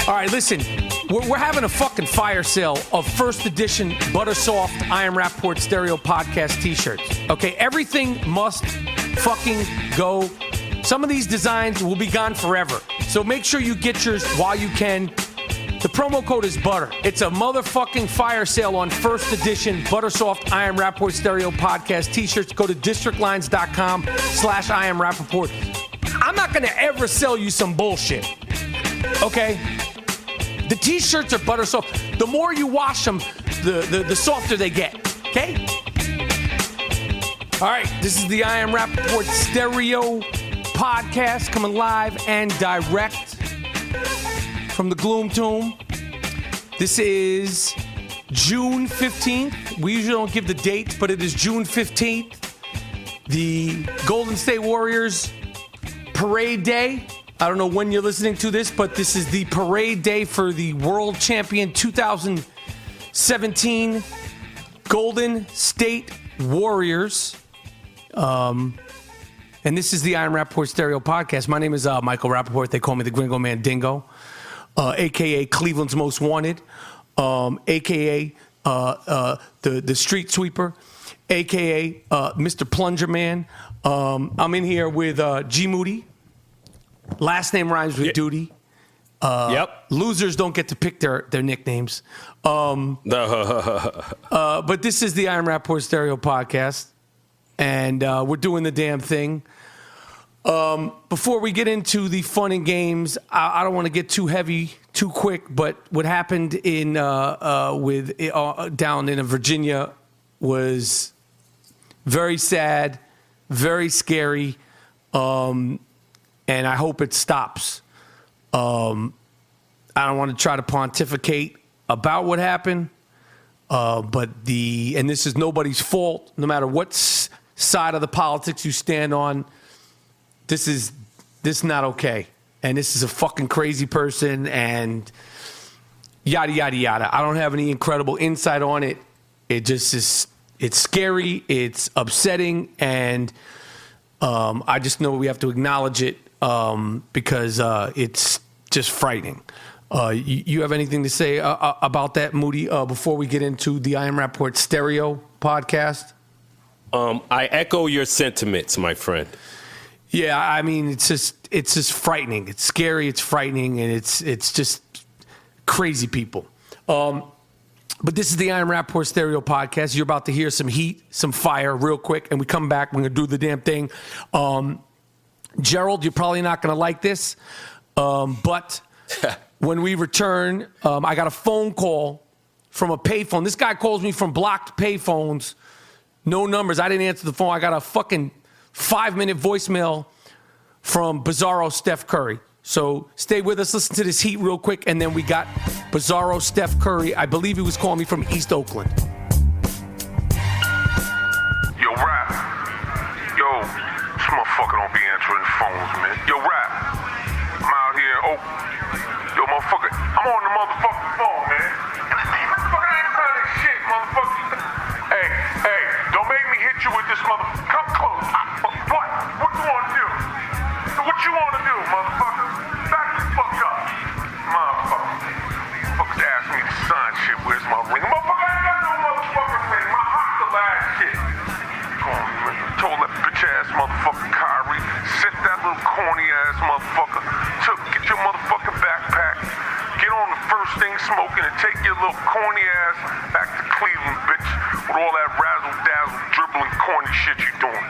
All right, listen. We're having a fucking fire sale of first edition Butter Soft I Am Rapaport Stereo Podcast t-shirts. Okay, everything must fucking go. Some of these designs will be gone forever. So make sure you get yours while you can. The promo code is BUTTER. It's a motherfucking fire sale on first edition Butter Soft I Am Rapaport Stereo Podcast t-shirts. Go to districtlines.com/I Am Rapaport. I'm not going to ever sell you some bullshit. Okay? The t-shirts are butter soft. The more you wash them, the softer they get. Okay? All right, this is the I Am Rapaport Stereo Podcast coming live and direct from the Gloom Tomb. This is June 15th. We usually don't give the dates, but it is June 15th. The Golden State Warriors Parade Day. I don't know when you're listening to this, but this is the parade day for the world champion 2017 Golden State Warriors. And this is the I Am Rapaport Stereo Podcast. My name is Michael Rapaport. They call me the Gringo Man Dingo, a.k.a. Cleveland's Most Wanted, a.k.a. the Street Sweeper, a.k.a. Mr. Plunger Man. I'm in here with G Moody. Last name rhymes with duty. Yep. Losers don't get to pick their nicknames. But this is the I Am Rapaport Stereo Podcast, and we're doing the damn thing. Before we get into the fun and games, I don't want to get too heavy too quick, but what happened in down in Virginia was very sad, very scary. And I hope it stops. I don't want to try to pontificate about what happened, but this is nobody's fault, no matter what side of the politics you stand on. This is not okay, and this is a fucking crazy person, and yada yada yada. I don't have any incredible insight on it. It just is. It's scary. It's upsetting, and I just know we have to acknowledge it. Because it's just frightening. You have anything to say about that, Moody, before we get into the I Am Rapaport Stereo Podcast? I echo your sentiments, my friend. Yeah, I mean, it's just frightening. It's scary, it's frightening, and it's just crazy people. But this is the I Am Rapaport Stereo Podcast. You're about to hear some heat, some fire real quick, and we come back, we're going to do the damn thing. Gerald, you're probably not going to like this, but when we return, I got a phone call from a payphone. This guy calls me from blocked payphones, no numbers. I didn't answer the phone. I got a fucking 5-minute voicemail from Bizarro Steph Curry. So stay with us, listen to this heat real quick, and then we got Bizarro Steph Curry. I believe he was calling me from East Oakland. Yo, Rap. Yo. This motherfucker don't be answering phones, man. Yo, Rap. I'm out here. Oh, yo, motherfucker. I'm on the motherfucking phone, man. Motherfucker, I ain't about this shit, motherfucker. Hey, don't make me hit you with this motherfucker. Come close. What? What you want to do? What you want to do, motherfucker? Back the fuck up. Motherfucker. Motherfuckers ask me to sign shit. Where's my ring? Motherfucker, I ain't got no motherfucking ring. My heart's the last shit. Come on, man. Told that bitch-ass motherfucker Kyrie, sent that little corny-ass motherfucker, get your motherfucking backpack, get on the first thing smoking, and take your little corny-ass back to Cleveland, bitch, with all that razzle-dazzle, dribbling, corny shit you doing.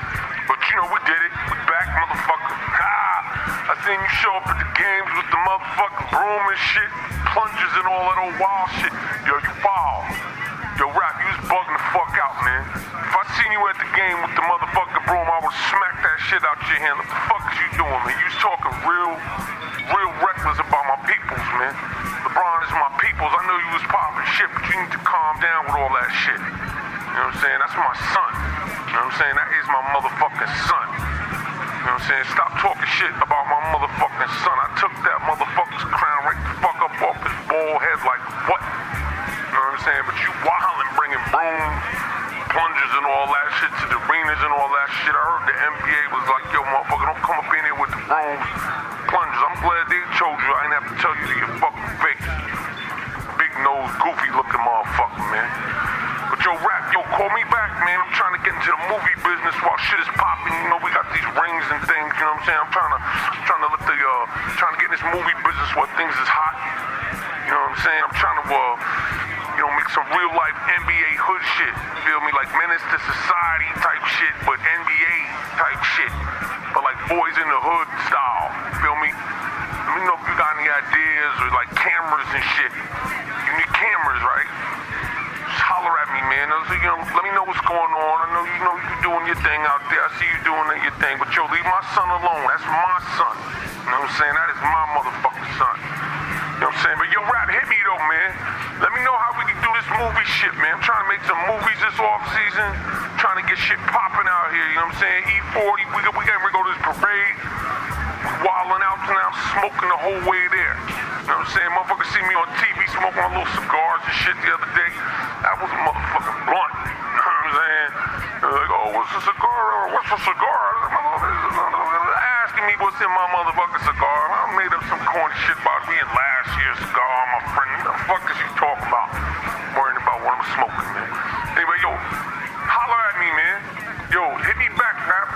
But you know, we did it. We back, motherfucker. I seen you show up at the games with the motherfucking broom and shit, plungers and all that old wild shit. Yo, you wild. Yo, Rap, you was bugging the fuck out, man. If I seen you at the game with the motherfucking broom, I would smack that shit out your hand. What the fuck is you doing, man? You was talking real reckless about my peoples, man. LeBron is my peoples. I know you was popping shit, but you need to calm down with all that shit. You know what I'm saying? That's my son. You know what I'm saying? That is my motherfucking son. You know what I'm saying? Stop talking shit about my motherfucking son. I took that motherfucker's crown right the fuck up off his bald head like what? You know what I'm saying? But you wildin', bringing brooms, plungers and all that shit to the arenas and all that shit. I heard the NBA was like, yo, Plungers, I'm glad they told you. I ain't have to tell you to your fucking face. Big nose, goofy looking motherfucker, man. But yo, Rap, yo, call me back, man. I'm trying to get into the movie business while shit is popping. You know, we got these rings and things, you know what I'm saying? I'm trying to let the, trying to get in this movie business where things is hot. You know what I'm saying? I'm trying to, make some real life NBA hood shit. Feel me? Like Menace to Society type shit, but NBA type shit. But like Boys in the Hood style. Feel me? Let me know if you got any ideas or like cameras and shit. You need cameras, right? Just holler at me, man. Let me know what's going on. I know you doing your thing out there. I see you doing your thing. But yo, leave my son alone. That's my son. You know what I'm saying? That is my motherfucking son. You know what I'm saying? But yo, Rap, hit me though, man. Let me know how we can do this movie shit, man. I'm trying to make some movies this off season. Trying to get shit popping out here, you know what I'm saying? E40, we gotta go to this parade. Wilding out now, smoking the whole way there. You know what I'm saying? Motherfuckers see me on TV smoking my little cigars and shit the other day. That was a motherfucking blunt. You know what I'm saying? They're like, oh, what's a cigar? What's a cigar? Asking me what's in my motherfucking cigar. I made up some corny shit about being last year's cigar, my friend. What the fuck is you talking about? Worrying about what I'm smoking, man. Anyway, yo, holler at me, man. Yo, hit me back, Rap.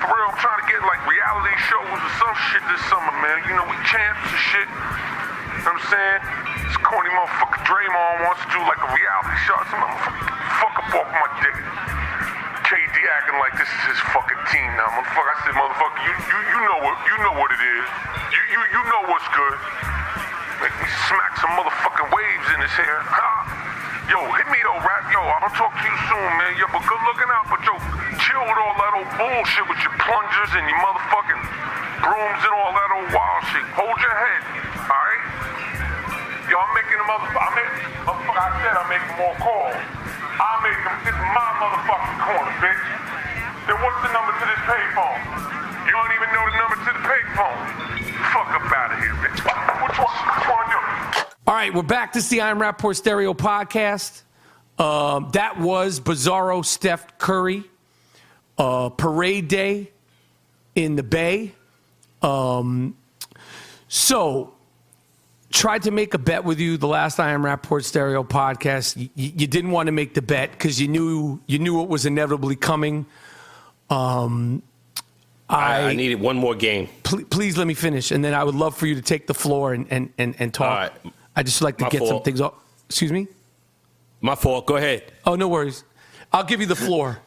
For real, I'm trying to get like reality shows or some shit this summer, man. You know, we champs and shit. You know what I'm saying? This corny motherfucker Draymond wants to do like a reality show. Some motherfucker fuck up off my dick. KD acting like this is his fucking team now, motherfucker. I said, motherfucker, you know what it is. You know what's good. Make me smack some motherfucking waves in his hair. Yo, hit me though, Rap. Yo, I'll talk to you soon, man. Yo, but good looking out. But yo, chill with all that old bullshit with your plungers and your motherfucking brooms and all that old wild shit. Hold your head, all right? Yo, I'm making a motherfucker. I said I'm making more calls. I'll make them. This is my motherfucking corner, bitch. Then what's the number to this payphone? You don't even know the number to the payphone. Fuck up out of here, bitch. Which one you? All right, we're back. This is the I'm Rapaport Stereo podcast. That was Bizarro Steph Curry. Parade day in the Bay. So, tried to make a bet with you the last I Am Rapaport Stereo podcast. You didn't want to make the bet because you knew it was inevitably coming. I needed one more game. Please let me finish, and then I would love for you to take the floor and talk. All right. I just like to get some things off. Excuse me? My fault. Go ahead. Oh, no worries. I'll give you the floor.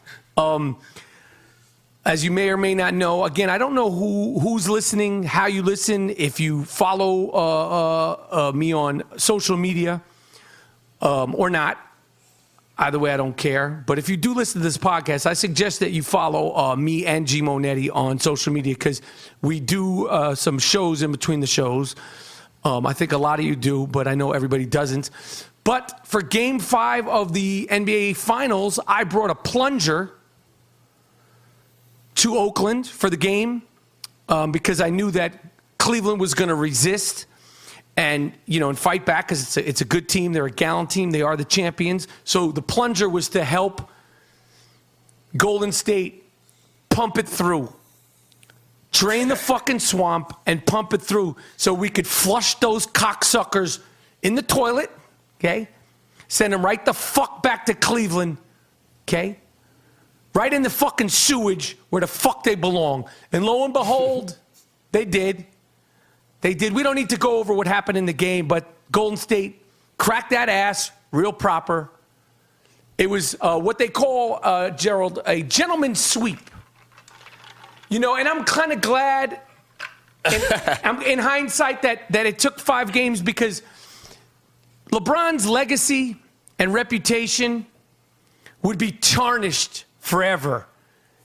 As you may or may not know, again, I don't know who's listening, how you listen, if you follow me on social media or not. Either way, I don't care. But if you do listen to this podcast, I suggest that you follow me and GMoneti on social media because we do some shows in between the shows. I think a lot of you do, but I know everybody doesn't. But for Game 5 of the NBA Finals, I brought a plunger to Oakland for the game because I knew that Cleveland was going to resist and fight back because it's a good team. They're a gallant team. They are the champions. So the plunger was to help Golden State pump it through. Drain the fucking swamp and pump it through so we could flush those cocksuckers in the toilet, okay? Send them right the fuck back to Cleveland, okay? Right in the fucking sewage where the fuck they belong. And lo and behold, they did. They did. We don't need to go over what happened in the game, but Golden State cracked that ass real proper. It was what they call, Gerald, a gentleman's sweep. And I'm kind of glad in hindsight that it took 5 games because LeBron's legacy and reputation would be tarnished forever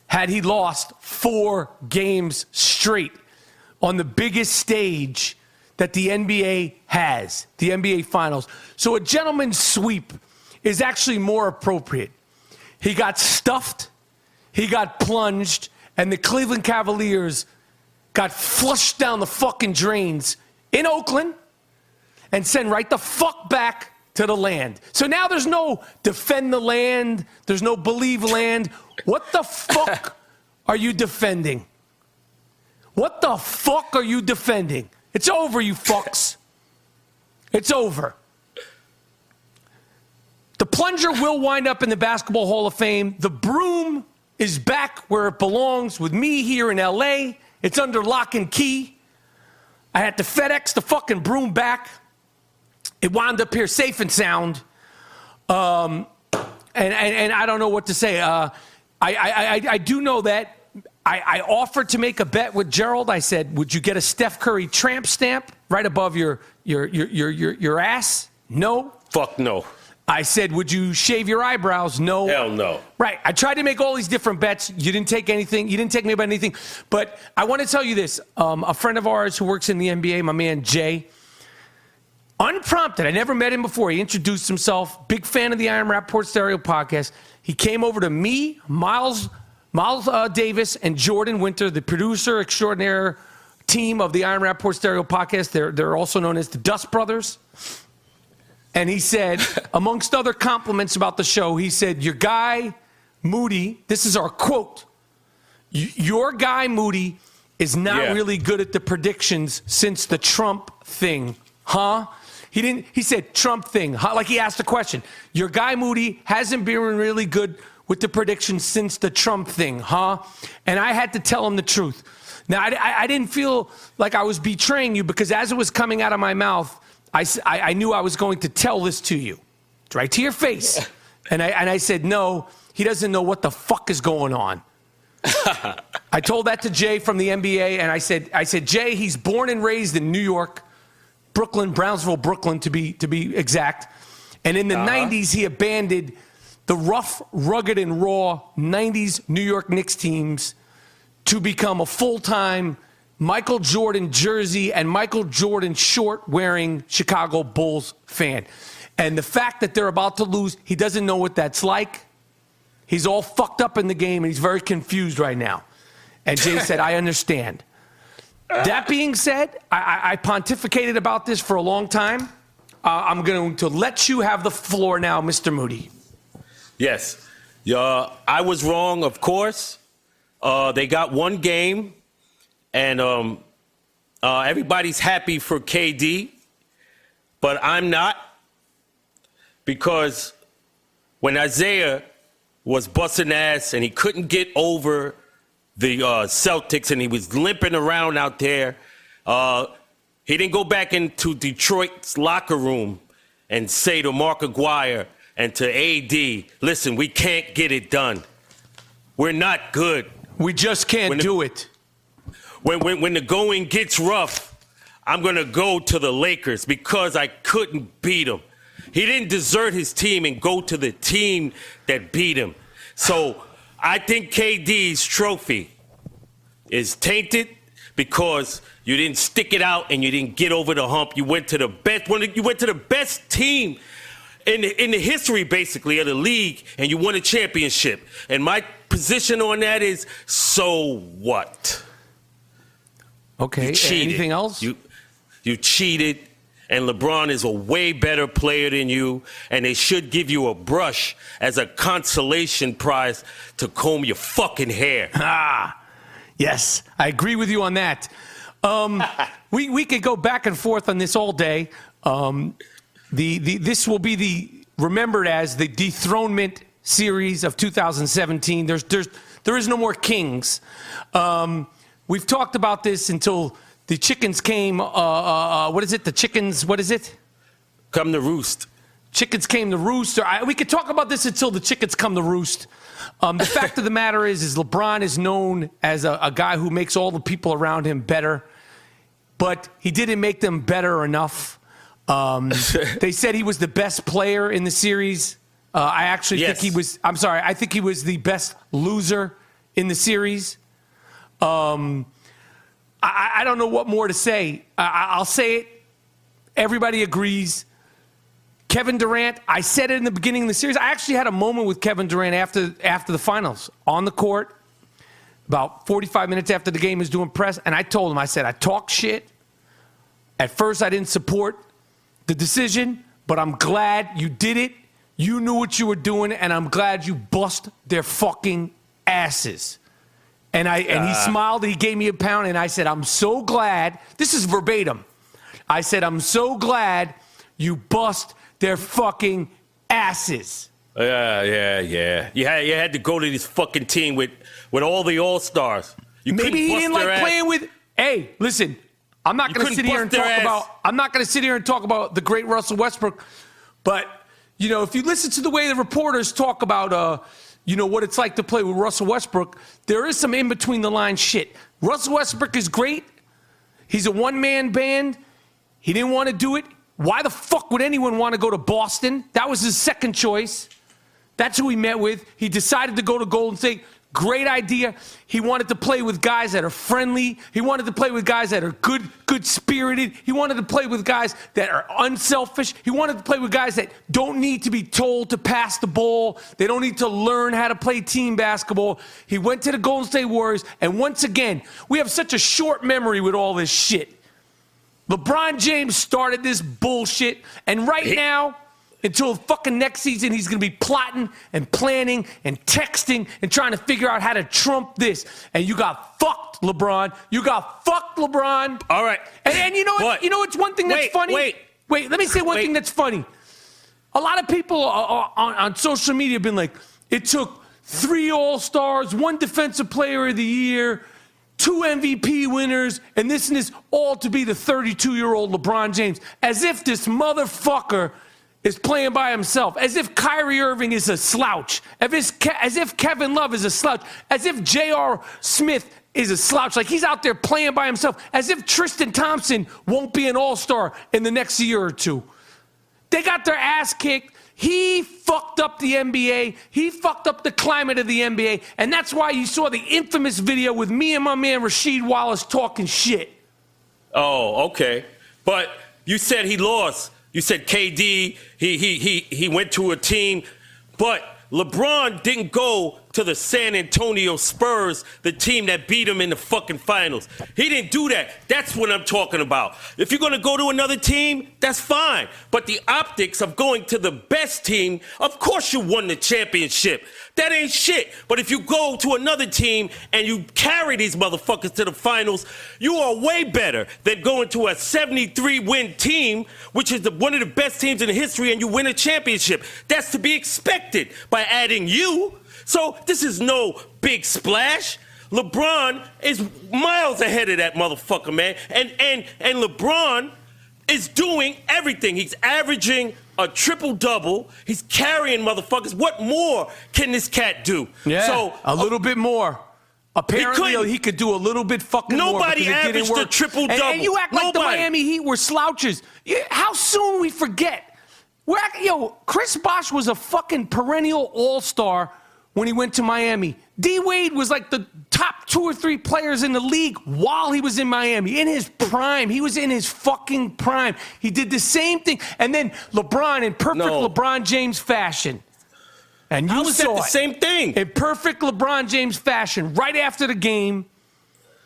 had he lost 4 games straight on the biggest stage that the NBA has, the NBA Finals. So a gentleman's sweep is actually more appropriate. He got stuffed, he got plunged, and the Cleveland Cavaliers got flushed down the fucking drains in Oakland and sent right the fuck back to the land. So now there's no defend the land. There's no believe land. What the fuck are you defending? What the fuck are you defending? It's over, you fucks. It's over. The plunger will wind up in the Basketball Hall of Fame. The broom is back where it belongs with me here in L.A. It's under lock and key. I had to FedEx the fucking broom back. It wound up here safe and sound. And I don't know what to say. I do know that I offered to make a bet with Gerald. I said, would you get a Steph Curry tramp stamp right above your ass? No. Fuck no. I said, would you shave your eyebrows? No. Hell no. Right. I tried to make all these different bets. You didn't take anything. You didn't take me about anything. But I want to tell you this. A friend of ours who works in the NBA, my man Jay, unprompted, I never met him before. He introduced himself. Big fan of the Iron Rapaport Stereo podcast. He came over to me, Miles Davis, and Jordan Winter, the producer extraordinaire team of the Iron Rapaport Stereo podcast. They're also known as the Dust Brothers. And he said, amongst other compliments about the show, he said, your guy, Moody, this is our quote, your guy, Moody, is not really good at the predictions since the Trump thing. Huh? He said Trump thing, like he asked the question. Your guy, Moody, hasn't been really good with the predictions since the Trump thing, huh? And I had to tell him the truth. Now, I didn't feel like I was betraying you because as it was coming out of my mouth, I knew I was going to tell this to you, right to your face. And I said, no, he doesn't know what the fuck is going on. I told that to Jay from the NBA, and I said, Jay, he's born and raised in New York, Brooklyn, Brownsville, Brooklyn, to be exact. And in the 90s, he abandoned the rough, rugged, and raw 90s New York Knicks teams to become a full-time Michael Jordan jersey and Michael Jordan short wearing Chicago Bulls fan. And the fact that they're about to lose, he doesn't know what that's like. He's all fucked up in the game and he's very confused right now. And Jay said, I understand. That being said, I pontificated about this for a long time. I'm going to let you have the floor now, Mr. Moody. Yes. I was wrong, of course. They got one game. And everybody's happy for KD, but I'm not, because when Isaiah was busting ass and he couldn't get over the Celtics and he was limping around out there, he didn't go back into Detroit's locker room and say to Mark Aguirre and to AD, listen, we can't get it done. We're not good. We just can't do it. When the going gets rough, I'm going to go to the Lakers because I couldn't beat him. He didn't desert his team and go to the team that beat him. So I think KD's trophy is tainted because you didn't stick it out and you didn't get over the hump. You went to the best team in the history, basically, of the league, and you won a championship. And my position on that is, so what? Okay, anything else? You cheated, and LeBron is a way better player than you, and they should give you a brush as a consolation prize to comb your fucking hair. Yes, I agree with you on that. We could go back and forth on this all day. This will be remembered as the dethronement series of 2017. There is no more kings. We've talked about this until the chickens came. What is it? The chickens, what is it? Come to roost. Chickens came to roost. We could talk about this until the chickens come to roost. The fact of the matter is LeBron is known as a guy who makes all the people around him better, but he didn't make them better enough. They said he was the best player in the series. I actually think he was. I'm sorry. I think he was the best loser in the series. I don't know what more to say. I'll say it. Everybody agrees. Kevin Durant, I said it in the beginning of the series. I actually had a moment with Kevin Durant after the finals on the court, about 45 minutes after the game, was doing press, and I told him, I said, I talk shit. At first, I didn't support the decision, but I'm glad you did it. You knew what you were doing, and I'm glad you bust their fucking asses. And he smiled and he gave me a pound and I said, I'm so glad. This is verbatim. I said, I'm so glad you bust their fucking asses. Yeah. You had to go to this fucking team with all the all-stars. Maybe he didn't like playing with. Hey, listen, I'm not going to sit here and talk about. I'm not going to sit here and talk about the great Russell Westbrook, but you know, if you listen to the way the reporters talk about, you know, what it's like to play with Russell Westbrook, there is some in between the line shit. Russell Westbrook is great. He's a one-man band. He didn't want to do it. Why the fuck would anyone want to go to Boston? That was his second choice. That's who he met with. He decided to go to Golden State. Great idea. He wanted to play with guys that are friendly. He wanted to play with guys that are good-spirited. He wanted to play with guys that are unselfish. He wanted to play with guys that don't need to be told to pass the ball. They don't need to learn how to play team basketball. He went to the Golden State Warriors, and once again, we have such a short memory with all this shit. LeBron James started this bullshit, and right now, until fucking next season, he's going to be plotting and planning and texting and trying to figure out how to trump this. And you got fucked, LeBron. You got fucked, LeBron. All right. And you know what? You know what's one thing that's funny? Wait, let me say one thing that's funny. A lot of people on social media have been like, it took 3 All-Stars, 1 Defensive Player of the Year, 2 MVP winners, and this all to be the 32-year-old LeBron James. As if this motherfucker is playing by himself, as if Kyrie Irving is a slouch, as if Kevin Love is a slouch, as if J.R. Smith is a slouch, like he's out there playing by himself, as if Tristan Thompson won't be an all-star in the next year or two. They got their ass kicked. He fucked up the NBA. He fucked up the climate of the NBA, and that's why you saw the infamous video with me and my man Rasheed Wallace talking shit. Oh, okay. But you said he lost. You said KD, he went to a team, but LeBron didn't go to the San Antonio Spurs, the team that beat him in the fucking finals. He didn't do that. That's what I'm talking about. If you're going to go to another team, that's fine. But the optics of going to the best team, of course you won the championship. That ain't shit. But if you go to another team and you carry these motherfuckers to the finals, you are way better than going to a 73-win team, which is one of the best teams in history, and you win a championship. That's to be expected by adding you. So this is no big splash. LeBron is miles ahead of that motherfucker, man. And LeBron is doing everything. He's averaging a triple-double. He's carrying motherfuckers. What more can this cat do? Yeah, so a little bit more. Apparently, he could do a little bit fucking more. Nobody averaged a triple-double. And you act like the Miami Heat were slouches. How soon we forget? Chris Bosh was a fucking perennial all-star when he went to Miami. D-Wade was like the top 2 or 3 players in the league while he was in Miami, in his prime. He was in his fucking prime. He did the same thing. And then LeBron, in perfect LeBron James fashion. And you saw the same thing. In perfect LeBron James fashion, right after the game,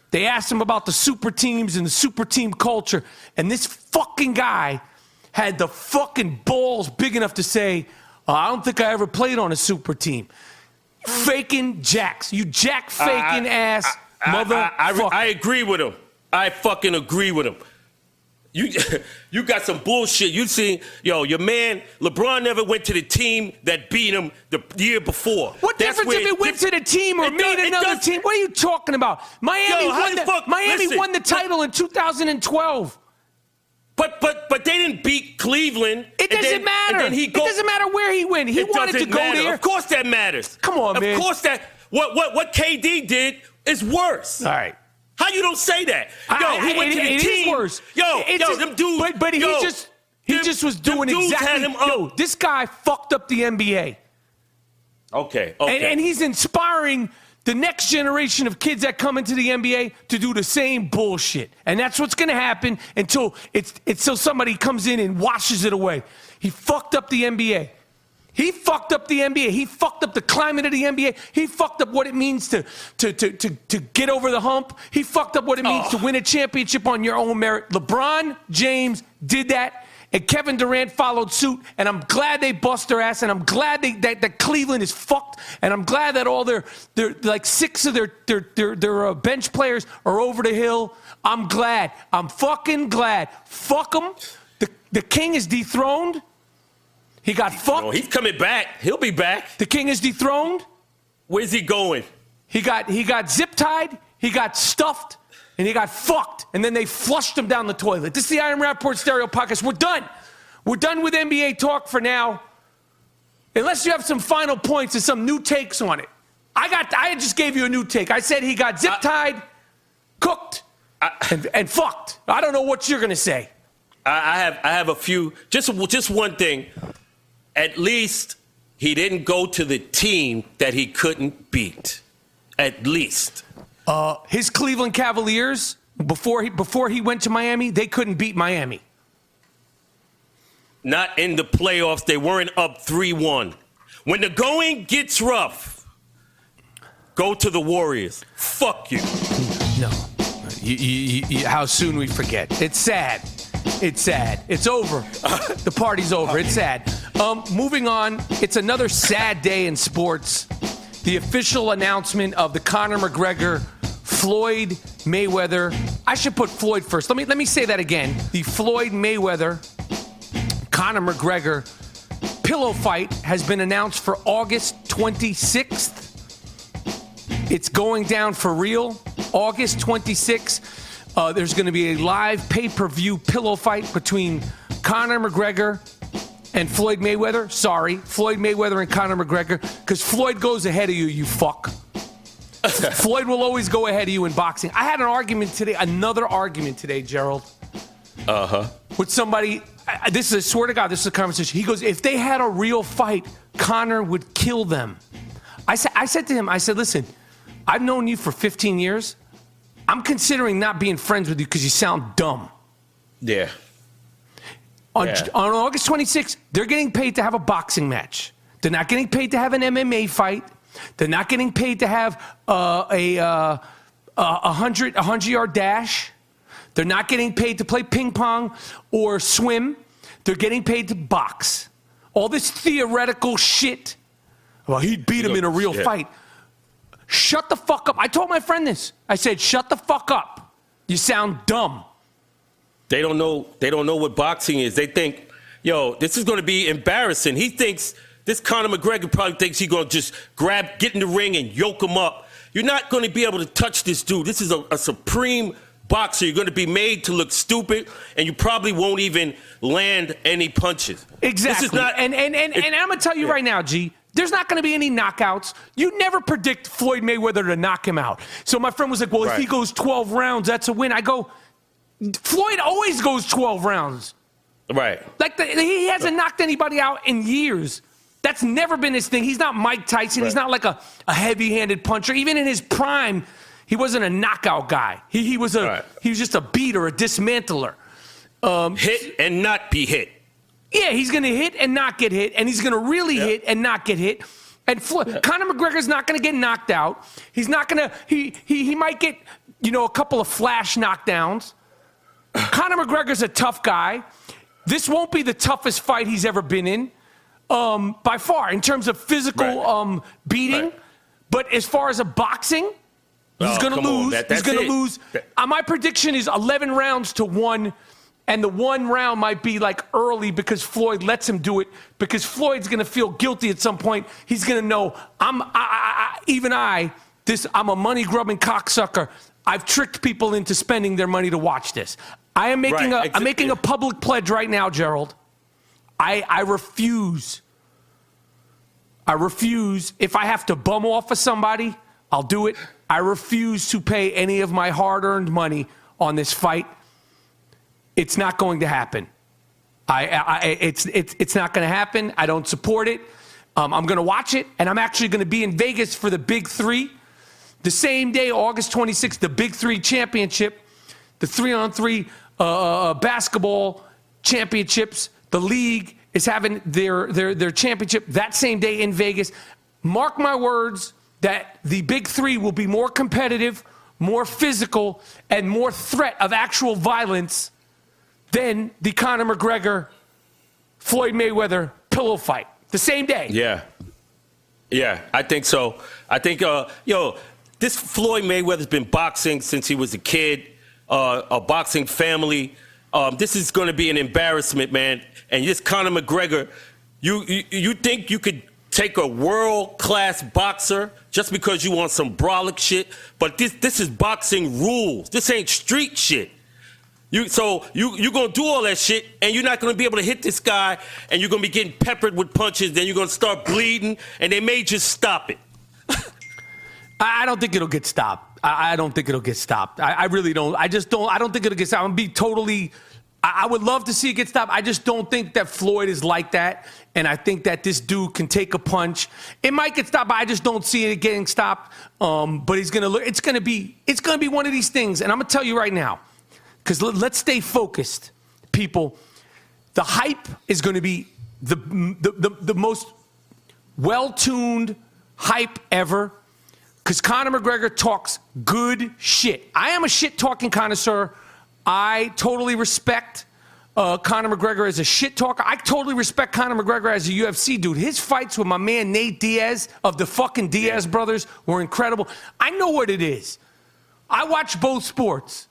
they asked him about the super teams and the super team culture. And this fucking guy had the fucking balls big enough to say, I don't think I ever played on a super team. Faking jacks. You jack faking ass motherfucker. I agree with him. I fucking agree with him. You got some bullshit. You see, your man, LeBron never went to the team that beat him the year before. What difference if it went to the team or made another team? What are you talking about? Miami won the title in 2012. But they didn't beat Cleveland. It doesn't matter. It doesn't matter where he went. He wanted to go there. Of course that matters. Come on, man. Of course that. What KD did is worse. All right. How you don't say that? He went to the team. It is worse. Them dudes. But he just was doing exactly. This guy fucked up the NBA. Okay. And he's inspiring the next generation of kids that come into the NBA to do the same bullshit. And that's what's going to happen until somebody comes in and washes it away. He fucked up the NBA. He fucked up the NBA. He fucked up the climate of the NBA. He fucked up what it means to get over the hump. He fucked up what it means to win a championship on your own merit. LeBron James did that, And Kevin Durant followed suit, and I'm glad they bust their ass, and I'm glad that Cleveland is fucked, and I'm glad that all their like 6 of their bench players are over the hill. I'm glad. I'm fucking glad. Fuck them. The king is dethroned. He got fucked. Oh, he's coming back. He'll be back. The king is dethroned. Where's he going? He got zip tied. He got stuffed. And he got fucked, and then they flushed him down the toilet. This is the Iron Rapaport Stereo Podcast. We're done. We're done with NBA talk for now. Unless you have some final points and some new takes on it. I just gave you a new take. I said he got zip-tied, cooked, and fucked. I don't know what you're going to say. I have a few. Just one thing. At least he didn't go to the team that he couldn't beat. At least. His Cleveland Cavaliers, before he went to Miami, they couldn't beat Miami. Not in the playoffs. They weren't up 3-1. When the going gets rough, go to the Warriors. Fuck you. No. How soon we forget. It's sad. It's sad. It's over. The party's over. It's sad. Moving on. It's another sad day in sports. The official announcement of the Conor McGregor, Floyd Mayweather. I should put Floyd first. Let me say that again. The Floyd Mayweather, Conor McGregor pillow fight has been announced for August 26th. It's going down for real. August 26th. There's going to be a live pay-per-view pillow fight between Conor McGregor and Floyd Mayweather. Sorry, Floyd Mayweather and Conor McGregor, because Floyd goes ahead of you, you fuck. Floyd will always go ahead of you in boxing. I had another argument today, Gerald. With somebody, I swear to God, this is a conversation. He goes, if they had a real fight, Conor would kill them. I said to him, listen, I've known you for 15 years. I'm considering not being friends with you because you sound dumb. Yeah. On August 26th, they're getting paid to have a boxing match. They're not getting paid to have an MMA fight. They're not getting paid to have a 100-yard dash. They're not getting paid to play ping pong or swim. They're getting paid to box. All this theoretical shit. Well, he'd beat him in a real fight. Shut the fuck up. I told my friend this. I said, shut the fuck up. You sound dumb. They don't know what boxing is. They think, this is going to be embarrassing. He thinks, this Conor McGregor probably thinks he's going to just get in the ring and yoke him up. You're not going to be able to touch this dude. This is a supreme boxer. You're going to be made to look stupid, and you probably won't even land any punches. Exactly. This is not, and I'm going to tell you right now, G, there's not going to be any knockouts. You never predict Floyd Mayweather to knock him out. So my friend was like, well, if he goes 12 rounds, that's a win. I go, Floyd always goes 12 rounds. Right. Like, he hasn't knocked anybody out in years. That's never been his thing. He's not Mike Tyson. Right. He's not like a heavy-handed puncher. Even in his prime, he wasn't a knockout guy. He was just a beater, a dismantler. Hit and not be hit. Yeah, he's going to hit and not get hit, and he's going to really hit and not get hit. And Conor McGregor's not going to get knocked out. He's not going to. He might get a couple of flash knockdowns. Conor McGregor's a tough guy. This won't be the toughest fight he's ever been in, by far, in terms of physical beating. Right. But as far as a boxing, he's going to lose. He's going to lose. My prediction is 11 rounds to 1, and the 1 round might be like early because Floyd lets him do it, because Floyd's going to feel guilty at some point. He's going to know, I'm a money-grubbing cocksucker. I've tricked people into spending their money to watch this. I'm making a public pledge right now, Gerald. I refuse. If I have to bum off of somebody, I'll do it. I refuse to pay any of my hard-earned money on this fight. It's not going to happen. It's not going to happen. I don't support it. I'm going to watch it, and I'm actually going to be in Vegas for the Big Three. The same day, August 26th, the Big Three Championship, the 3-on-3 basketball championships. The league is having their championship that same day in Vegas. Mark my words that the Big Three will be more competitive, more physical, and more threat of actual violence than the Conor McGregor Floyd Mayweather pillow fight the same day. Yeah, I think so. I think, this Floyd Mayweather's been boxing since he was a kid, a boxing family. This is going to be an embarrassment, man. And this Conor McGregor, you think you could take a world-class boxer just because you want some brolic shit? But this is boxing rules. This ain't street shit. You're going to do all that shit, and you're not going to be able to hit this guy, and you're going to be getting peppered with punches, then you're going to start bleeding, and they may just stop it. I don't think it'll get stopped. I don't think it'll get stopped. I really don't. I don't think it'll get stopped. I'm going to be totally... I would love to see it get stopped. I just don't think that Floyd is like that, and I think that this dude can take a punch. It might get stopped, but I just don't see it getting stopped. But he's going to look... It's going to be one of these things, and I'm going to tell you right now, because let's stay focused, people. The hype is going to be the most well-tuned hype ever, because Conor McGregor talks good shit. I am a shit-talking connoisseur. I totally respect Conor McGregor as a shit talker. I totally respect Conor McGregor as a UFC dude. His fights with my man Nate Diaz of the fucking Diaz brothers were incredible. I know what it is. I watch both sports.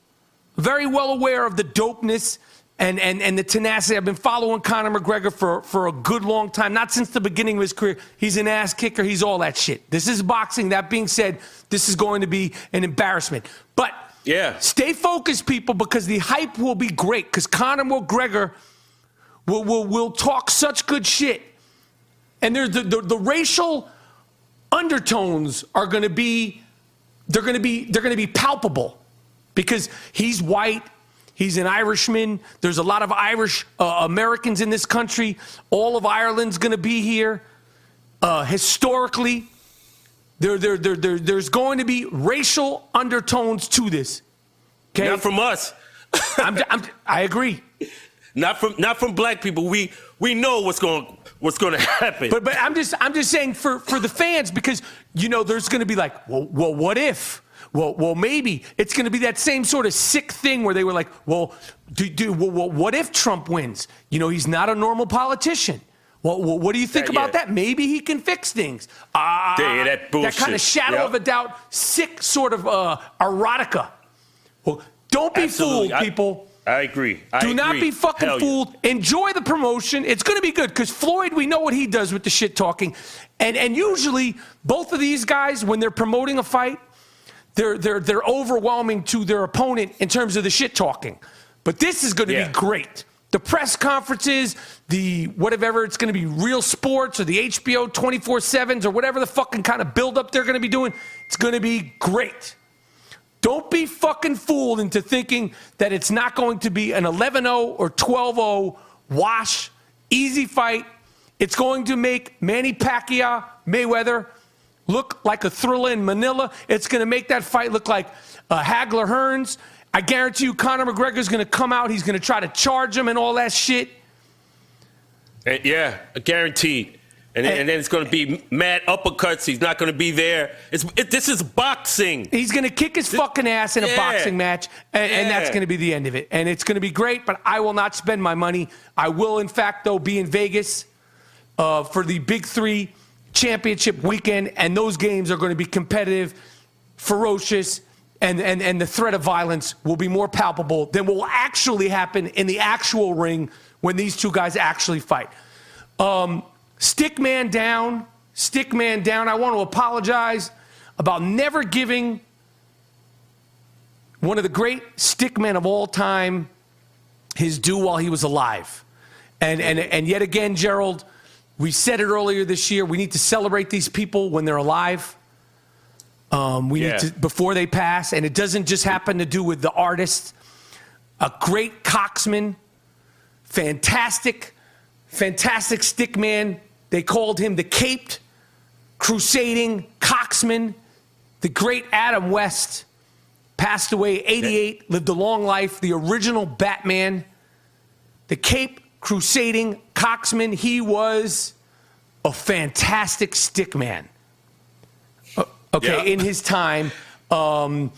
Very well aware of the dopeness and the tenacity. I've been following Conor McGregor for a good long time, not since the beginning of his career. He's an ass kicker. He's all that shit. This is boxing. That being said, this is going to be an embarrassment. But stay focused, people, because the hype will be great, because Conor McGregor will talk such good shit. And there's the racial undertones are going to be palpable. Because he's white, he's an Irishman. There's a lot of Irish Americans in this country. All of Ireland's going to be here. Historically, there's going to be racial undertones to this. Okay? Not from us. I agree. Not from black people. We know what's going to happen. But I'm just saying for the fans, because there's going to be like, well, what if? Well, maybe it's going to be that same sort of sick thing where they were like, well, what if Trump wins? He's not a normal politician. Well, what do you think about that? Maybe he can fix things. That bullshit. That kind of shadow of a doubt, sick sort of erotica. Well, don't be fooled, people. I agree. Do not be fucking fooled. Enjoy the promotion. It's going to be good, because Floyd, we know what he does with the shit talking. And usually, both of these guys, when they're promoting a fight, they're overwhelming to their opponent in terms of the shit talking. But this is going to be great. The press conferences, the whatever, it's going to be Real Sports or the HBO 24/7s or whatever the fucking kind of buildup they're going to be doing. It's going to be great. Don't be fucking fooled into thinking that it's not going to be an 11-0 or 12-0 wash, easy fight. It's going to make Manny Pacquiao, Mayweather, look like a thriller in Manila. It's going to make that fight look like Hagler Hearns. I guarantee you Conor McGregor's going to come out. He's going to try to charge him and all that shit. Guaranteed. And then it's going to be mad uppercuts. He's not going to be there. This is boxing. He's going to kick his fucking ass in a boxing match, and that's going to be the end of it. And it's going to be great, but I will not spend my money. I will, in fact, though, be in Vegas for the Big Three championship weekend, and those games are going to be competitive, ferocious, and the threat of violence will be more palpable than will actually happen in the actual ring when these two guys actually fight. Stick man down. I want to apologize about never giving one of the great stick men of all time his due while he was alive. And yet again, Gerald, we said it earlier this year, we need to celebrate these people when they're alive. We need to, before they pass, and it doesn't just happen to do with the artists. A great coxman, fantastic stick man. They called him the caped, crusading coxman. The great Adam West passed away, 88, lived a long life. The original Batman, the caped, crusading coxman. He was a fantastic stick man. In his time. And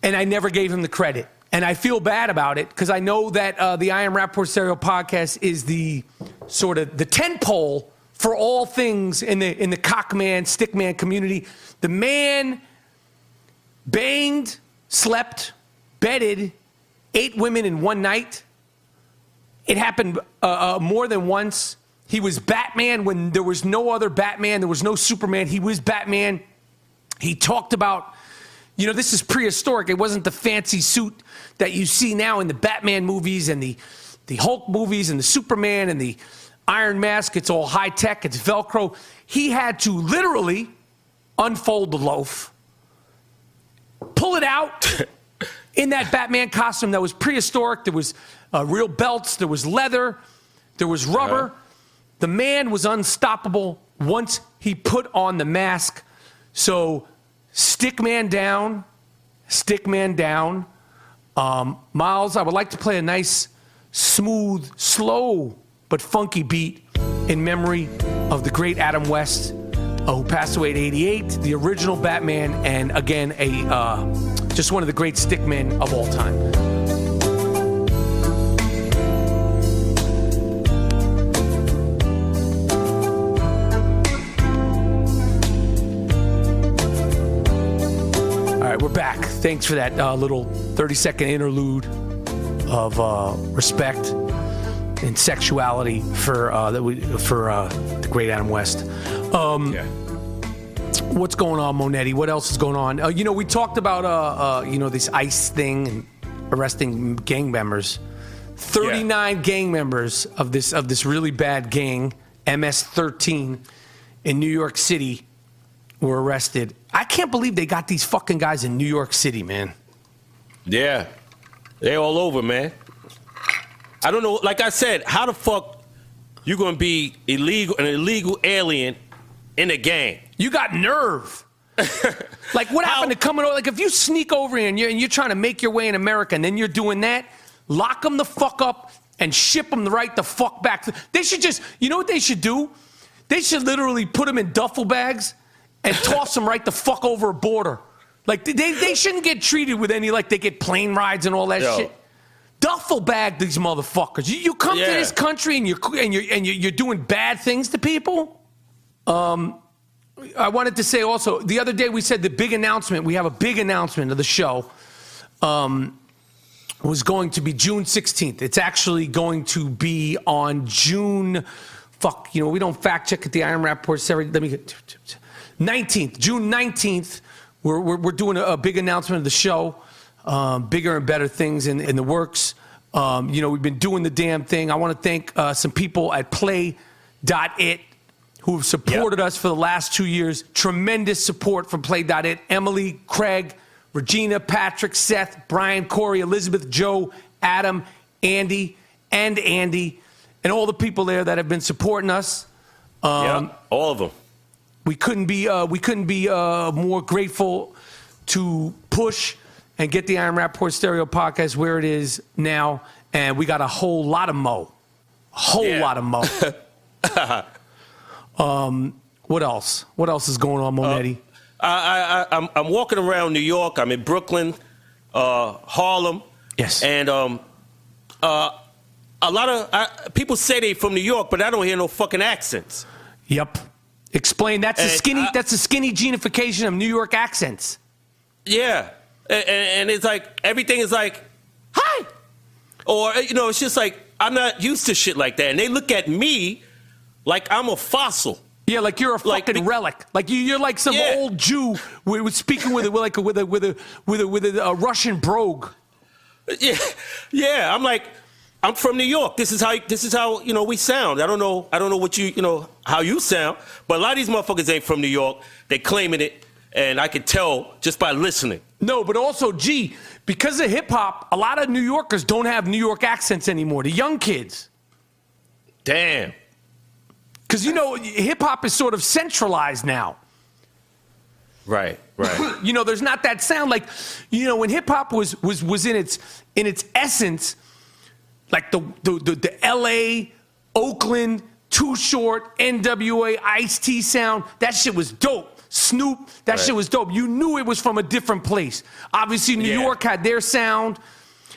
I never gave him the credit. And I feel bad about it because I know that the I Am Rapaport Stereo podcast is the sort of the tentpole for all things in the cockman, stickman community. The man banged, slept, bedded 8 women in one night. It happened more than once. He was Batman when there was no other Batman. There was no Superman. He was Batman. He talked about, this is prehistoric. It wasn't the fancy suit that you see now in the Batman movies and the Hulk movies and the Superman and the Iron Mask. It's all high tech. It's Velcro. He had to literally unfold the loaf, pull it out in that Batman costume that was prehistoric. There was real belts. There was leather. There was rubber. The man was unstoppable once he put on the mask. So stick man down. Miles, I would like to play a nice, smooth, slow, but funky beat in memory of the great Adam West, who passed away at 88, the original Batman, and again, just one of the great stickmen of all time. All right, we're back. Thanks for that little 30-second interlude of respect and sexuality for the great Adam West. What's going on, Monetti? What else is going on? We talked about this ICE thing and arresting gang members. 39 gang members of this really bad gang, MS-13, in New York City were arrested. I can't believe they got these fucking guys in New York City, man. Yeah, they all over, man. I don't know. Like I said, how the fuck you gonna be an illegal alien in a gang? You got nerve. Like, what happened to coming over? Like, if you sneak over here and you're trying to make your way in America and then you're doing that, lock them the fuck up and ship them right the fuck back. They should just, you know what they should do? They should literally put them in duffel bags and toss them right the fuck over a border. Like, they shouldn't get treated with any, like, they get plane rides and all that shit. Duffel bag these motherfuckers. You come to this country and you're doing bad things to people. I wanted to say also, the other day we said the big announcement. We have a big announcement of the show. Was going to be June 16th. It's actually going to be on June. We don't fact check at the Iron Rapaport. Let me get 19th. June 19th. We're doing a big announcement of the show. Bigger and better things in the works. We've been doing the damn thing. I want to thank some people at Play.it who have supported us for the last 2 years. Tremendous support from Play.it. Emily, Craig, Regina, Patrick, Seth, Brian, Corey, Elizabeth, Joe, Adam, Andy, and all the people there that have been supporting us. All of them. We couldn't be more grateful to push and get the Iron Rapaport Stereo podcast where it is now. And we got a whole lot of mo. Lot of mo. What else? What else is going on, Monetti? I'm walking around New York. I'm in Brooklyn, Harlem. Yes. And a lot of people say they from New York, but I don't hear no fucking accents. Yep. Explain. That's the Skinnyjeanification of New York accents. Yeah. And it's like, everything is like, hi. Or, it's just like, I'm not used to shit like that. And they look at me like I'm a fossil. Yeah, like you're a fucking relic. Like you're like some old Jew speaking with a Russian brogue. Yeah. I'm like, I'm from New York. This is how we sound. I don't know what how you sound, but a lot of these motherfuckers ain't from New York. They claiming it, and I can tell just by listening. No, but also, because of hip hop, a lot of New Yorkers don't have New York accents anymore. The young kids. Damn. Because hip hop is sort of centralized now. Right. There's not that sound like, when hip hop was in its essence, like the L.A., Oakland, Too Short, NWA, Ice-T sound. That shit was dope. Snoop, that shit was dope. You knew it was from a different place. Obviously, New York had their sound,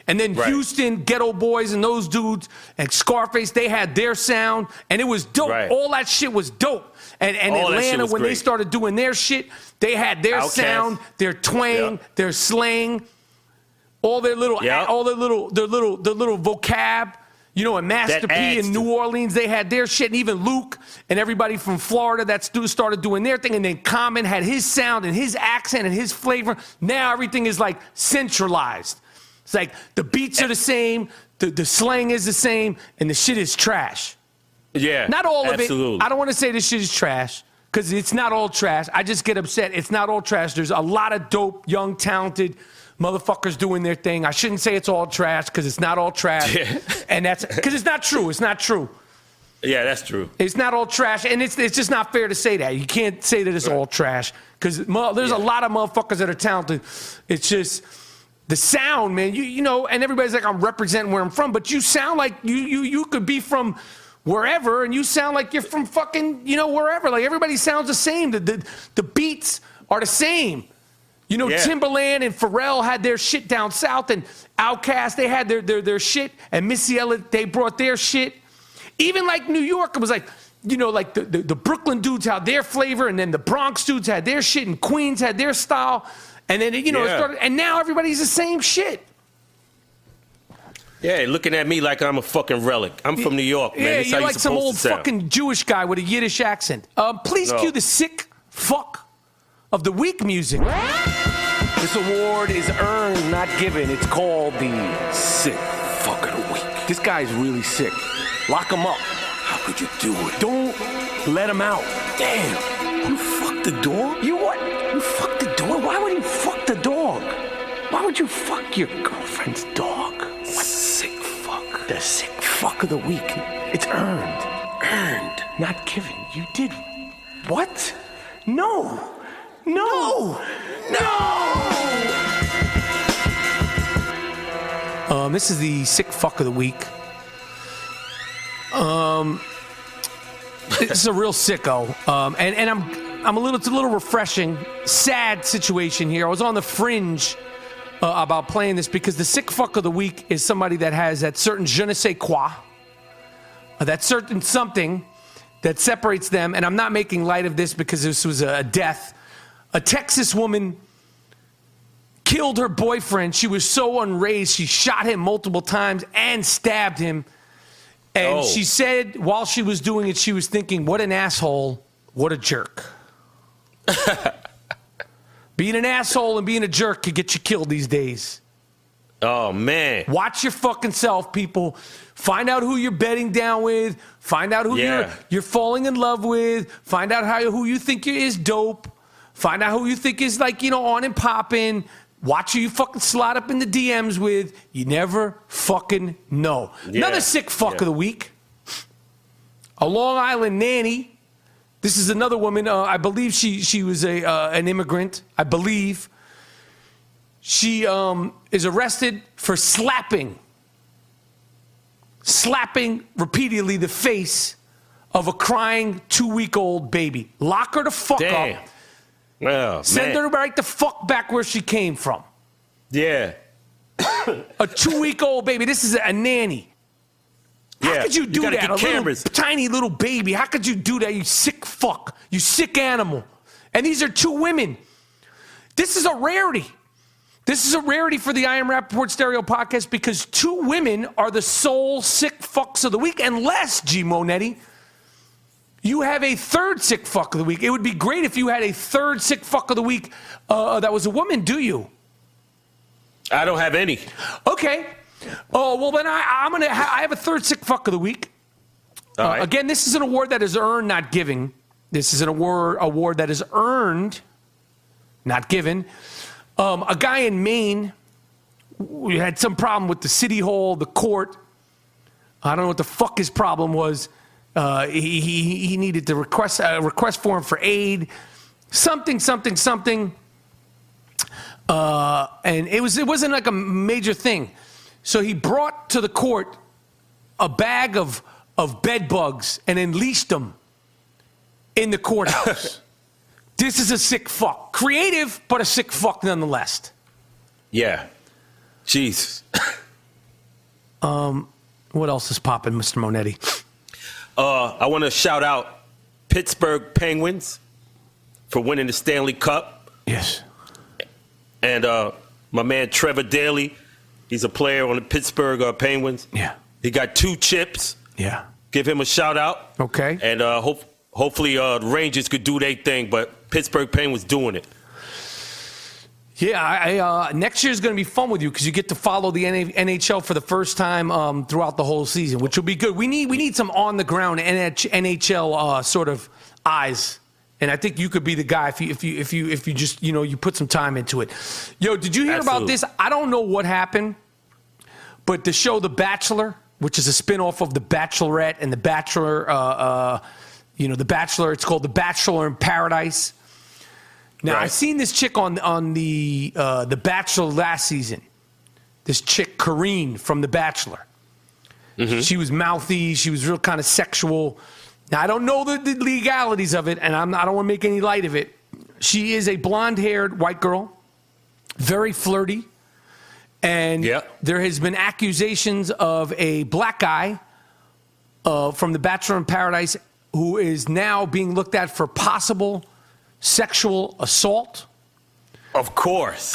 And then Houston, Ghetto Boys, and those dudes, and Scarface, they had their sound, and it was dope. Right. All that shit was dope. And Atlanta, when they started doing their shit, they had their sound, their twang, their slang, all their little, their little vocab. You know, and Master P in New Orleans, they had their shit, and even Luke and everybody from Florida that started doing their thing, and then Common had his sound and his accent and his flavor. Now everything is like centralized. It's like the beats are the same, the slang is the same, and the shit is trash. Yeah, not all of absolutely. it. I don't want to say this shit is trash because it's not all trash. I just get upset. It's not all trash. There's a lot of dope, young, talented motherfuckers doing their thing. I shouldn't say it's all trash because it's not all trash. And that's because it's not true. It's not true. Yeah, that's true. It's not all trash. And it's just not fair to say that. You can't say that it's all trash because there's a lot of motherfuckers that are talented. It's just the sound, man. You know, and everybody's like, I'm representing where I'm from, but you sound like you could be from wherever, and you sound like you're from fucking, you know, wherever. Like everybody sounds the same. The beats are the same. You know, Timberland and Pharrell had their shit down south, and Outkast, they had their shit, and Missy Elliott, they brought their shit. Even like New York, it was like, you know, like the Brooklyn dudes had their flavor, and then the Bronx dudes had their shit, and Queens had their style, and then, you know, it started, and now everybody's the same shit. Yeah, looking at me like I'm a fucking relic. I'm from New York, man. Yeah, you're like some old fucking Jewish guy with a Yiddish accent. Please cue the sick fuck of the week music. This award is earned, not given. It's called the sick fuck of the week. This guy's really sick. Lock him up. How could you do it? Don't let him out. Damn. You fucked the dog? You what? You fucked the dog? Why would you fuck the dog? Why would you fuck your girlfriend's dog? What? Sick fuck. The sick fuck of the week. It's earned. Earned. Not given. You did. What? No. No! This is the sick fuck of the week. This is a real sicko. And it's a little refreshing, sad situation here. I was on the fringe about playing this because the sick fuck of the week is somebody that has that certain je ne sais quoi, that certain something that separates them. And I'm not making light of this because this was a death. A Texas woman killed her boyfriend. She was so unraised, she shot him multiple times and stabbed him. And she said while she was doing it, she was thinking, what an asshole, what a jerk. Being an asshole and being a jerk can get you killed these days. Oh, man. Watch your fucking self, people. Find out who you're betting down with. Find out who you're falling in love with. Find out who you think is dope. Find out who you think is like, you know, on and popping. Watch who you fucking slot up in the DMs with. You never fucking know. Yeah. Another sick fuck of the week. A Long Island nanny. This is another woman. I believe she was an immigrant. I believe. She is arrested for slapping repeatedly the face of a crying 2-week-old baby. Lock her the fuck up. Oh, Send her right the fuck back where she came from. Yeah. A 2-week-old baby. This is a nanny. How could you do that? Little, tiny little baby. How could you do that, you sick fuck? You sick animal. And these are 2 women. This is a rarity. This is a rarity for the I Am Rapaport Stereo podcast because 2 women are the sole sick fucks of the week. Unless, GMoneti, you have a third sick fuck of the week. It would be great if you had a third sick fuck of the week that was a woman. Do you? I don't have any. Okay. Oh, well, then I have a third sick fuck of the week. All right. Again, this is an award that is earned, not given. This is an award that is earned, not given. A guy in Maine had some problem with the city hall, the court. I don't know what the fuck his problem was. He needed to request form for aid, something. And it wasn't like a major thing. So he brought to the court a bag of bed bugs and unleashed them in the courthouse. This is a sick fuck. Creative, but a sick fuck nonetheless. Yeah. Jesus. What else is popping, Mr. Monetti? I want to shout out Pittsburgh Penguins for winning the Stanley Cup. Yes. And my man Trevor Daley, he's a player on the Pittsburgh Penguins. Yeah. He got 2 chips. Yeah. Give him a shout out. Okay. And hopefully the Rangers could do their thing, but Pittsburgh Penguins doing it. Yeah, next year's going to be fun with you because you get to follow the NHL for the first time throughout the whole season, which will be good. We need some on the ground NHL sort of eyes, and I think you could be the guy if you just you put some time into it. Yo, did you hear about this? I don't know what happened, but the show The Bachelor, which is a spinoff of The Bachelorette and The Bachelor, The Bachelor. It's called The Bachelor in Paradise. Now, right. I seen this chick on the Bachelor last season. This chick, Karine, from The Bachelor. Mm-hmm. She was mouthy. She was real kind of sexual. Now, I don't know the legalities of it, and I don't want to make any light of it. She is a blonde-haired white girl, very flirty. And there has been accusations of a black guy from The Bachelor in Paradise who is now being looked at for possible sexual assault. Of course.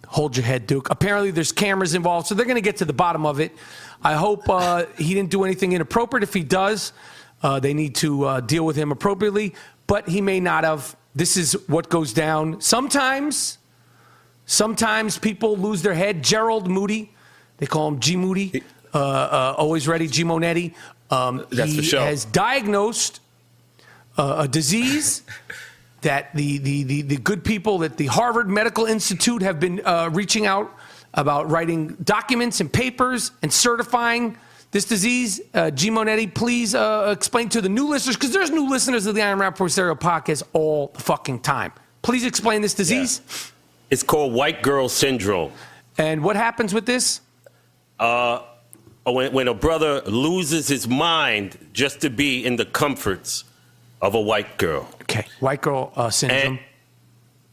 Hold your head, Duke. Apparently there's cameras involved, so they're going to get to the bottom of it. I hope he didn't do anything inappropriate. If he does, they need to deal with him appropriately, but he may not have. This is what goes down. Sometimes people lose their head. Gerald Moody, they call him G Moody, Always Ready GMoneti. That's for sure. He has diagnosed a disease that the good people at the Harvard Medical Institute have been reaching out about, writing documents and papers and certifying this disease. GMoneti, please explain to the new listeners, because there's new listeners of the Iron Rapaport Stereo podcast all the fucking time. Please explain this disease. Yeah. It's called white girl syndrome. And what happens with this? When a brother loses his mind just to be in the comforts of a white girl. Okay, white girl syndrome.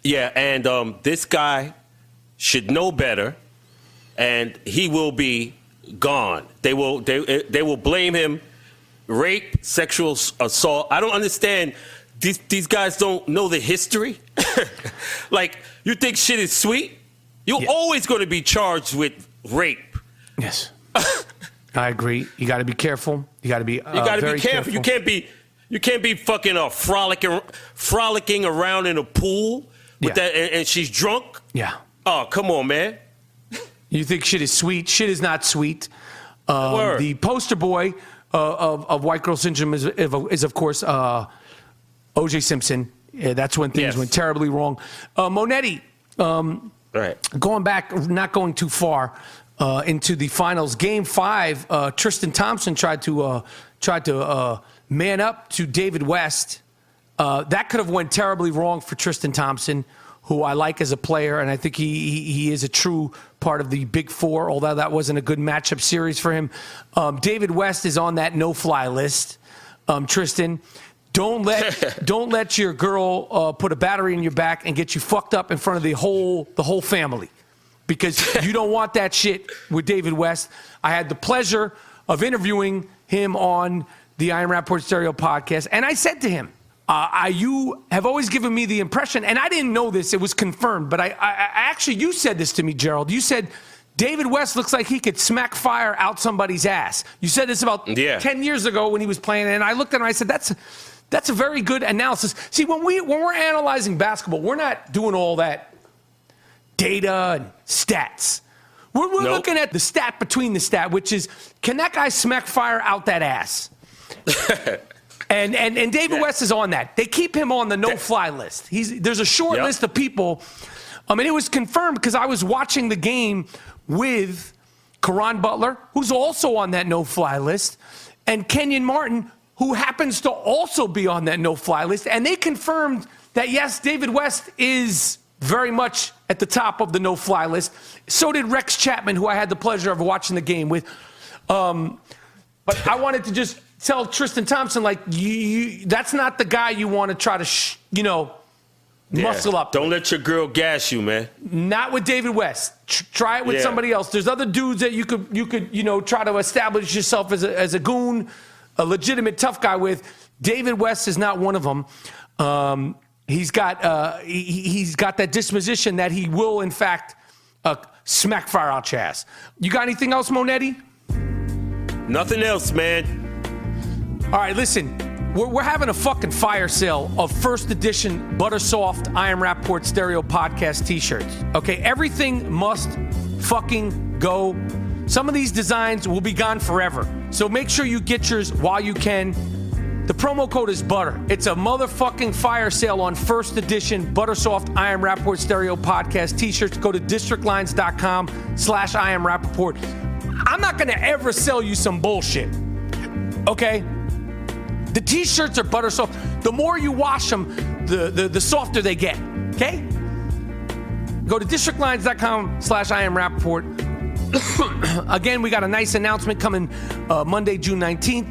And this guy should know better, and he will be gone. They will blame him rape, sexual assault. I don't understand. These guys don't know the history. Like, you think shit is sweet? You're always going to be charged with rape. Yes, I agree. You got to be careful. You got to be. Very careful. You can't be fucking frolicking around in a pool with that, and she's drunk. Yeah. Oh, come on, man. You think shit is sweet? Shit is not sweet. The poster boy of white girl syndrome is of course O.J. Simpson. Yeah, that's when things went terribly wrong. Monetti, right. Going back, not going too far into the finals, Game 5, Tristan Thompson tried to man up to David West. That could have went terribly wrong for Tristan Thompson, who I like as a player, and I think he is a true part of the Big Four, although that wasn't a good matchup series for him. David West is on that no-fly list. Tristan, don't let your girl put a battery in your back and get you fucked up in front of the whole family, because you don't want that shit with David West. I had the pleasure of interviewing him on the Iron Rapaport Stereo podcast, and I said to him, you have always given me the impression, and I didn't know this, it was confirmed, but I actually, you said this to me, Gerald. You said David West looks like he could smack fire out somebody's ass. You said this about 10 years ago when he was playing, and I looked at him and I said, that's a very good analysis. See, when we're analyzing basketball, we're not doing all that data and stats. We're looking at the stat between the stat, which is, can that guy smack fire out that ass? And David West is on that. They keep him on the no-fly list. There's a short list of people. And it was confirmed because I was watching the game with Caron Butler, who's also on that no-fly list, and Kenyon Martin, who happens to also be on that no-fly list. And they confirmed that, yes, David West is very much at the top of the no-fly list. So did Rex Chapman, who I had the pleasure of watching the game with. But I wanted to just tell Tristan Thompson, like, that's not the guy you want to try to, Muscle up. Don't let your girl gas you, man. Not with David West. Try it with somebody else. There's other dudes that you could try to establish yourself as a goon, a legitimate tough guy with. David West is not one of them. He's got that disposition that he will, in fact, smack fire out your ass. You got anything else, Monetti? Nothing else, man. All right, listen. We're having a fucking fire sale of first edition Butter Soft I Am Rapaport Stereo Podcast t-shirts. Okay, everything must fucking go. Some of these designs will be gone forever. So make sure you get yours while you can. The promo code is BUTTER. It's a motherfucking fire sale on first edition Butter Soft I Am Rapaport Stereo Podcast t-shirts. Go to districtlines.com/I Am Rapaport. I'm not gonna ever sell you some bullshit. Okay? The t-shirts are butter soft. The more you wash them, the softer they get. Okay? Go to districtlines.com/I Am Rapaport. Again, we got a nice announcement coming Monday, June 19th.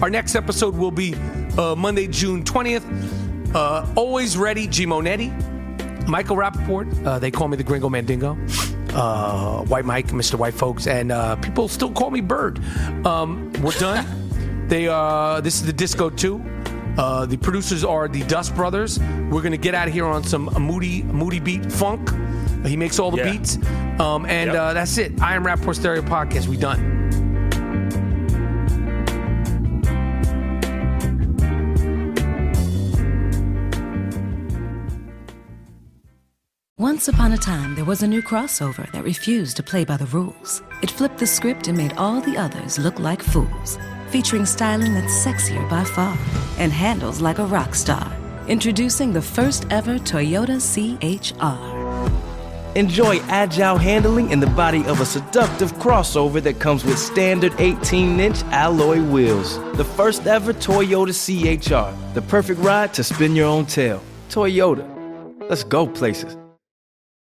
Our next episode will be Monday, June 20th. Always Ready GMoneti. Michael Rapaport. They call me the Gringo Mandingo. White Mike, Mr. White Folks. And people still call me Bird. We're done. This is the Disco 2. The producers are the Dust Brothers. We're going to get out of here on some Moody beat funk. He makes all the beats. That's it. I Am Rapaport Stereo Podcast. We done. Once upon a time, there was a new crossover that refused to play by the rules. It flipped the script and made all the others look like fools. Featuring styling that's sexier by far and handles like a rock star. Introducing the first ever Toyota CHR. Enjoy agile handling in the body of a seductive crossover that comes with standard 18-inch alloy wheels. The first ever Toyota CHR. The perfect ride to spin your own tail. Toyota. Let's go places.